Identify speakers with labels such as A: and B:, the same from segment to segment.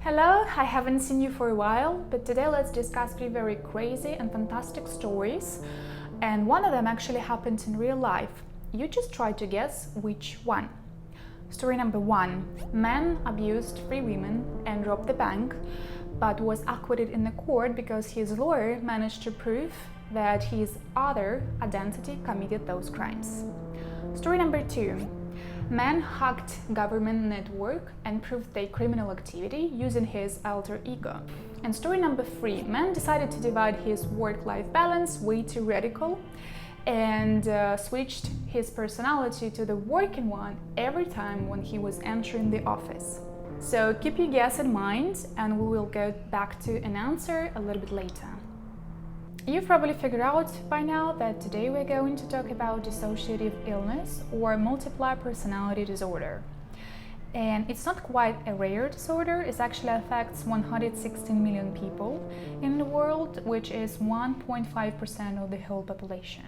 A: Hello, I haven't seen you for a while, but today let's discuss three very crazy and fantastic stories. And one of them actually happened in real life. You just try to guess which one. Story number one. Man abused three women and robbed the bank, but was acquitted in the court because his lawyer managed to prove that his other identity committed those crimes. Story number two. Man hacked government network and proved their criminal activity using his alter ego. And story number three, man decided to divide his work-life balance way too radical and switched his personality to the working one every time when he was entering the office. So keep your guess in mind and we will go back to an answer a little bit later. You've probably figured out by now that today we're going to talk about dissociative illness or multiple personality disorder. And it's not quite a rare disorder, it actually affects 116 million people in the world, which is 1.5% of the whole population.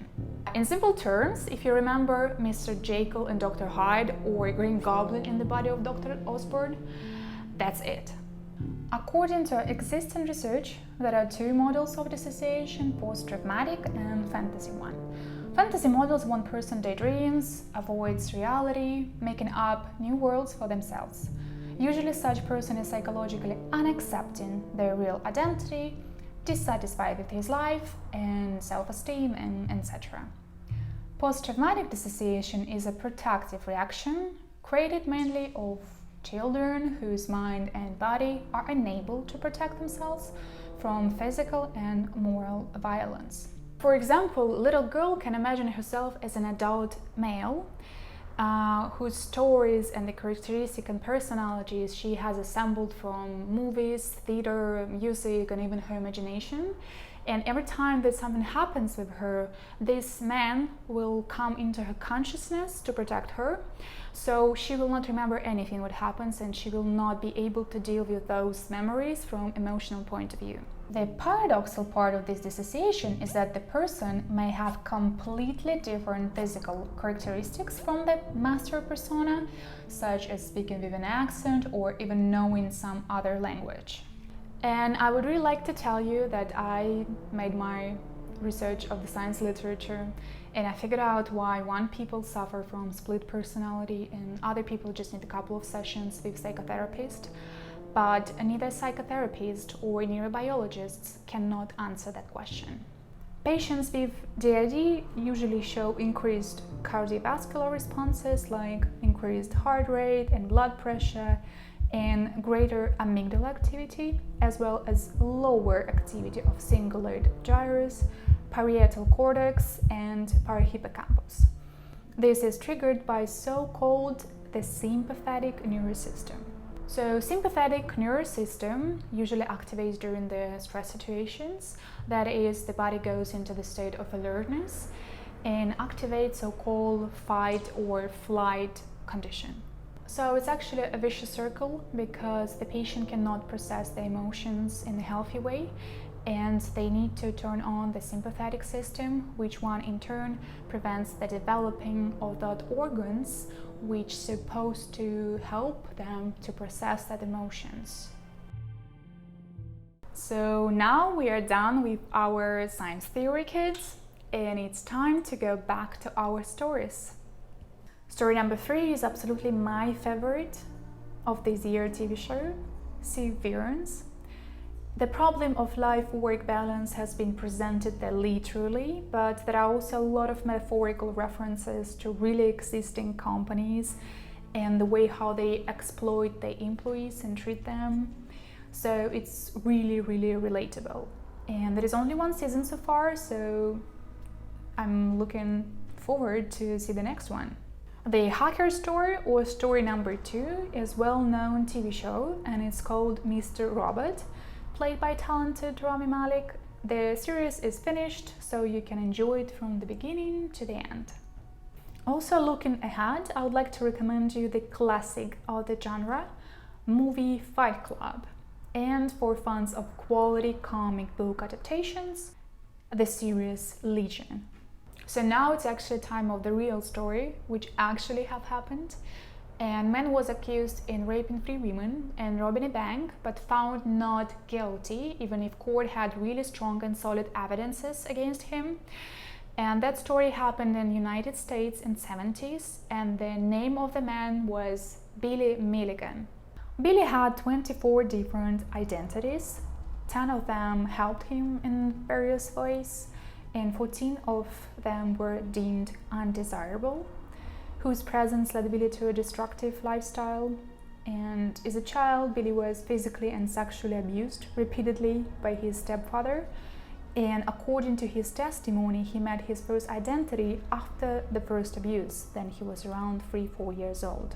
A: In simple terms, if you remember Mr. Jekyll and Dr. Hyde or Green Goblin in the body of Dr. Osborn, that's it. According to existing research, there are two models of dissociation, post-traumatic and fantasy one. Fantasy models, one person daydreams, avoids reality, making up new worlds for themselves. Usually such person is psychologically unaccepting their real identity, dissatisfied with his life and self-esteem and etc. Post-traumatic dissociation is a protective reaction created mainly of children whose mind and body are unable to protect themselves from physical and moral violence. For example, a little girl can imagine herself as an adult male whose stories and the characteristics and personalities she has assembled from movies, theater, music, and even her imagination. And every time that something happens with her, this man will come into her consciousness to protect her. So she will not remember anything what happens and she will not be able to deal with those memories from emotional point of view. The paradoxical part of this dissociation is that the person may have completely different physical characteristics from the master persona, such as speaking with an accent or even knowing some other language. And I would really like to tell you that I made my research of the science literature and I figured out why one people suffer from split personality and other people just need a couple of sessions with psychotherapist. But neither psychotherapist or neurobiologists cannot answer that question. Patients with DID usually show increased cardiovascular responses like increased heart rate and blood pressure and greater amygdala activity, as well as lower activity of cingulate gyrus, parietal cortex, and parahippocampus. This is triggered by so-called the sympathetic nervous system. So sympathetic nervous system usually activates during the stress situations. That is, the body goes into the state of alertness and activates so-called fight or flight condition. So it's actually a vicious circle because the patient cannot process the emotions in a healthy way and they need to turn on the sympathetic system, which one in turn prevents the developing of those organs which supposed to help them to process that emotions. So now we are done with our science theory, kids, and it's time to go back to our stories. Story number three is absolutely my favorite of this year TV show, Severance. The problem of life-work balance has been presented there literally, but there are also a lot of metaphorical references to really existing companies and the way how they exploit their employees and treat them. So it's really, really relatable. And there is only one season so far, so I'm looking forward to see the next one. The Hacker Story, or story number two, is a well-known TV show and it's called Mr. Robot, played by talented Rami Malek. The series is finished, so you can enjoy it from the beginning to the end. Also looking ahead, I would like to recommend you the classic of the genre, movie Fight Club. And for fans of quality comic book adaptations, the series Legion. So now it's actually time of the real story, which actually have happened. And man was accused in raping 3 women and robbing a bank, but found not guilty, even if court had really strong and solid evidences against him. And that story happened in the United States in 70s, and the name of the man was Billy Milligan. Billy had 24 different identities. 10 of them helped him in various ways, and 14 of them were deemed undesirable, whose presence led Billy to a destructive lifestyle. And as a child, Billy was physically and sexually abused repeatedly by his stepfather. And according to his testimony, he met his first identity after the first abuse. Then he was around 3-4 years old.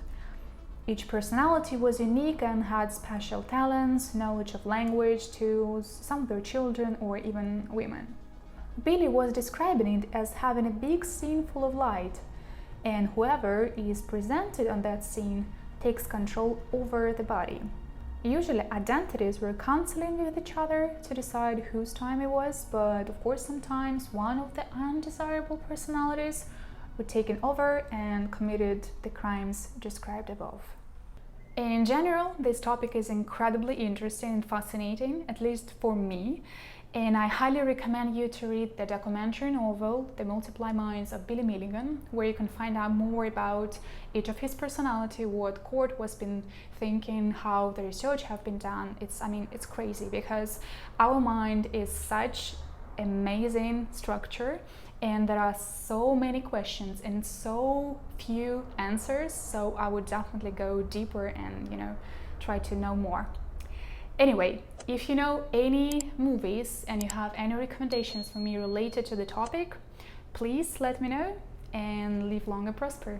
A: Each personality was unique and had special talents, knowledge of language, tools, some were children or even women. Billy was describing it as having a big scene full of light, and whoever is presented on that scene takes control over the body. Usually identities were counseling with each other to decide whose time it was, but of course sometimes one of the undesirable personalities were taken over and committed the crimes described above. In general, this topic is incredibly interesting and fascinating, at least for me, and I highly recommend you to read the documentary novel The Multiply Minds of Billy Milligan, where you can find out more about each of his personality, what court was been thinking, how the research have been done. It's crazy because our mind is such amazing structure, and there are so many questions and so few answers, so I would definitely go deeper and try to know more. Anyway, if you know any movies and you have any recommendations for me related to the topic, please let me know, and live long and prosper.